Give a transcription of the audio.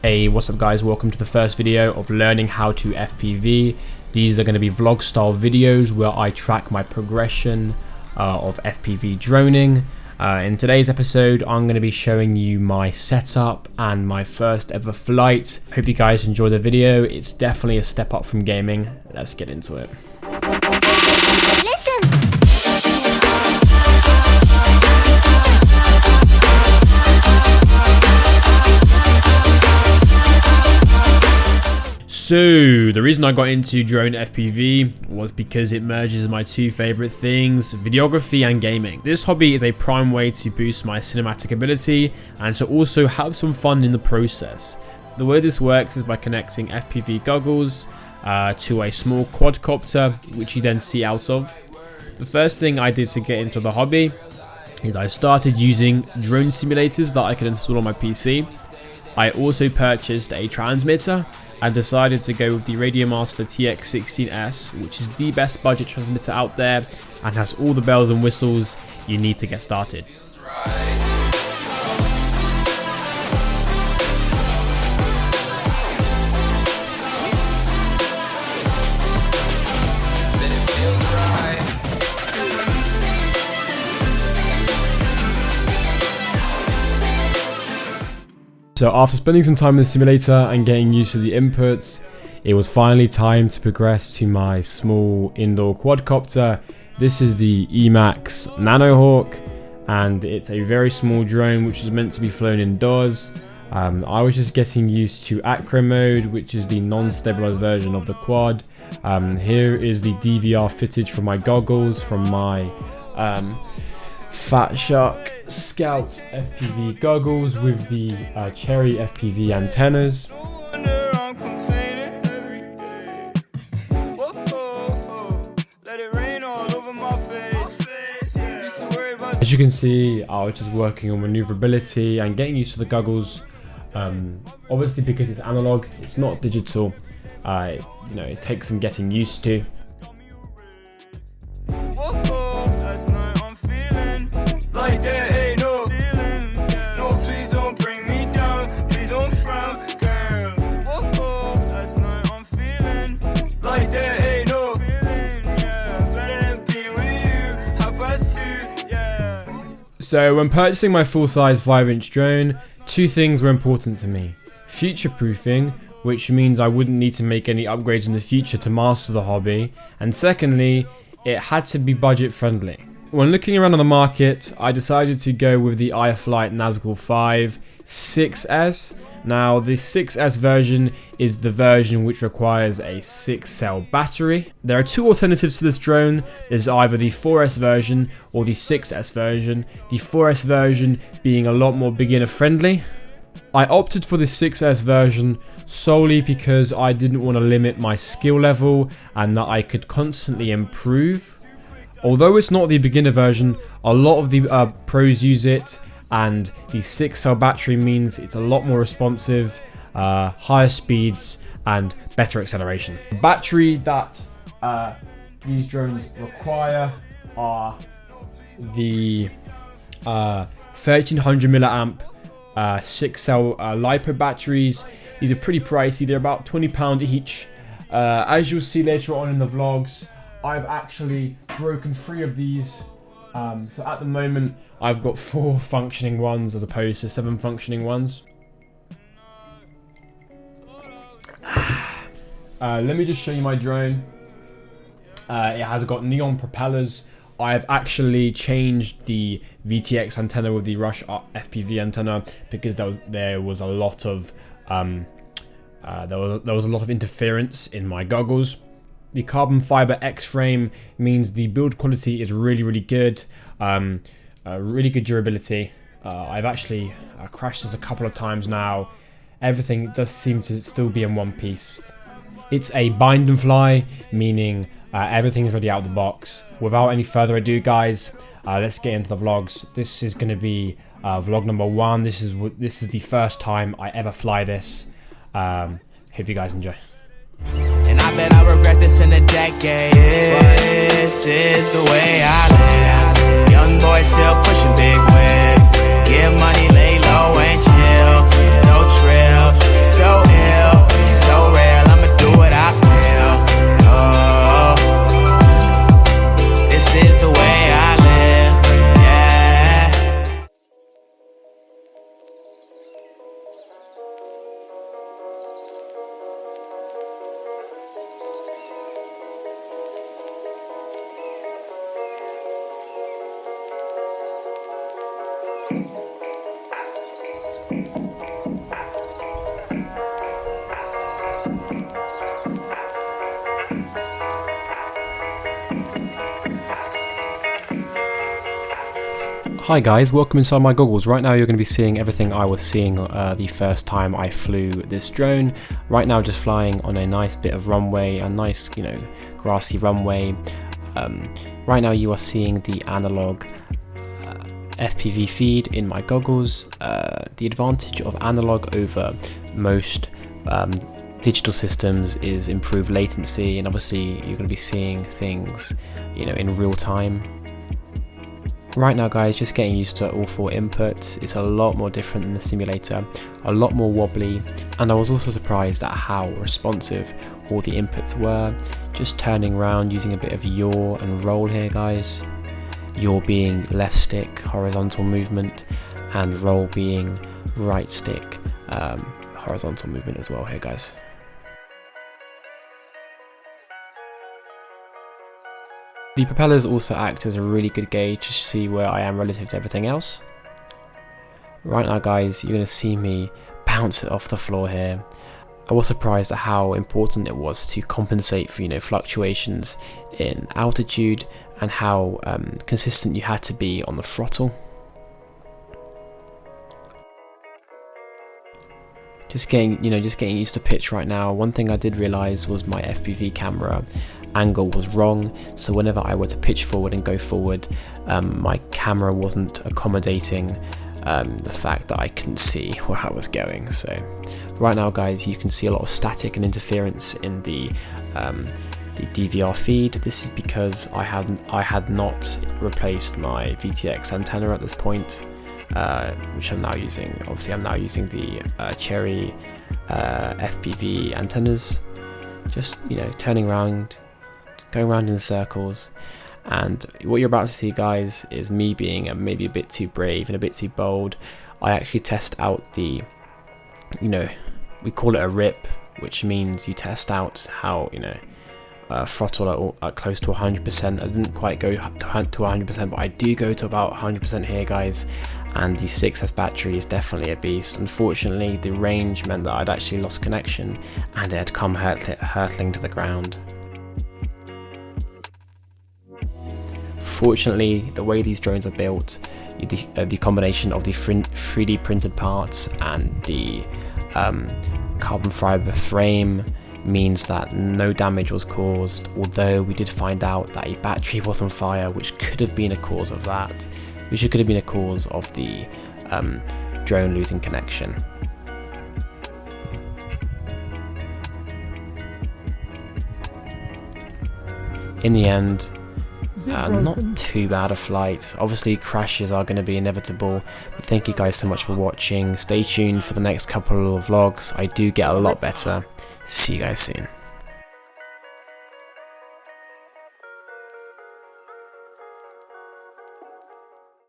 Hey, what's up guys, welcome to the first video of learning how to FPV. These are going to be vlog style videos where I track my progression of FPV droning. In today's episode I'm going to be showing you my setup and my first ever flight. Hope you guys enjoy the video. It's definitely a step up from gaming. Let's get into it. So, the reason I got into drone FPV was because it merges my two favorite things, videography and gaming. This hobby is a prime way to boost my cinematic ability and to also have some fun in the process. The way this works is by connecting FPV goggles to a small quadcopter, which you then see out of. The first thing I did to get into the hobby is I started using drone simulators that I could install on my PC. I also purchased a transmitter and decided to go with the Radiomaster TX16S, which is the best budget transmitter out there and has all the bells and whistles you need to get started. So after spending some time in the simulator and getting used to the inputs, it was finally time to progress to my small indoor quadcopter. This is the Emax Nanohawk, and it's a very small drone which is meant to be flown indoors. I was just getting used to acro mode, which is the non-stabilized version of the quad. Here is the DVR footage from my goggles from my Fat Shark Scout FPV goggles with the Cherry FPV antennas. As you can see, I was just working on maneuverability and getting used to the goggles. Obviously, because it's analog, it's not digital. It takes some getting used to. Like there ain't no ceiling, no, please don't bring me down, please don't frown, girl. Whoa, last night I'm feeling like there ain't no feeling, yeah. Better than being with you, 2:30, yeah. So when purchasing my full-size 5-inch drone, two things were important to me. Future-proofing, which means I wouldn't need to make any upgrades in the future to master the hobby, and secondly, it had to be budget-friendly. When looking around on the market, I decided to go with the iFlight Nazgul 5 6S. Now, the 6S version is the version which requires a 6-cell battery. There are two alternatives to this drone. There's either the 4S version or the 6S version, the 4S version being a lot more beginner friendly. I opted for the 6S version solely because I didn't want to limit my skill level and that I could constantly improve. Although it's not the beginner version, a lot of the pros use it, and the 6-cell battery means it's a lot more responsive, higher speeds and better acceleration. The battery that these drones require are the 1300 milliamp 6-cell LiPo batteries. These are pretty pricey, they're about £20 each. As you'll see later on in the vlogs, I've actually broken 3 of these, so at the moment I've got 4 functioning ones as opposed to 7 functioning ones. Let me just show you my drone. It has got neon propellers. I've actually changed the VTX antenna with the Rush FPV antenna because there was a lot of interference in my goggles. The carbon fiber X-frame means the build quality is really good, really good durability. I've actually crashed this a couple of times now. Everything does seem to still be in one piece. It's a bind and fly, meaning everything's ready out of the box. Without any further ado guys, let's get into the vlogs. This is going to be vlog number 1. This is the first time I ever fly this. Hope you guys enjoy. And I bet I regret this in a decade. This is the way I live. Young boy still pushing big whips. Give money, lay low and chill. So trill, so Hi guys, welcome inside my goggles. Right now you're going to be seeing everything I was seeing the first time I flew this drone. Right now just flying on a nice bit of runway, a nice, grassy runway. Right now you are seeing the analog FPV feed in my goggles. The advantage of analog over most digital systems is improved latency, and obviously you're going to be seeing things in real time. Right now guys, just getting used to all 4 inputs. It's a lot more different than the simulator, a lot more wobbly, and I was also surprised at how responsive all the inputs were. Just turning around using a bit of yaw and roll here guys. Yaw being left stick horizontal movement, and roll being right stick horizontal movement as well here guys. The propellers also act as a really good gauge to see where I am relative to everything else. Right now guys, you're going to see me bounce it off the floor here. I was surprised at how important it was to compensate for fluctuations in altitude, and how consistent you had to be on the throttle. Just getting used to pitch right now. One thing I did realise was my FPV camera angle was wrong, so whenever I were to pitch forward and go forward, my camera wasn't accommodating the fact that I couldn't see where I was going. So right now guys, you can see a lot of static and interference in the DVR feed. This is because I had not replaced my VTX antenna at this point, which I'm now using. Obviously I'm now using the Cherry FPV antennas. Just turning around, going around in circles, and what you're about to see guys is me being maybe a bit too brave and a bit too bold. I actually test out the, we call it a rip, which means you test out how throttle at close to 100%. I didn't quite go to 100%, but I do go to about 100% here guys, and the 6S battery is definitely a beast. Unfortunately the range meant that I'd actually lost connection and it had come hurtling to the ground. Fortunately, the way these drones are built, the combination of the 3D printed parts and the carbon fiber frame means that no damage was caused, although we did find out that a battery was on fire, which could have been a cause of that, which could have been a cause of the drone losing connection. In the end, not too bad a flight. Obviously crashes are going to be inevitable, but thank you guys so much for watching. Stay tuned for the next couple of vlogs. I do get a lot better. See you guys soon.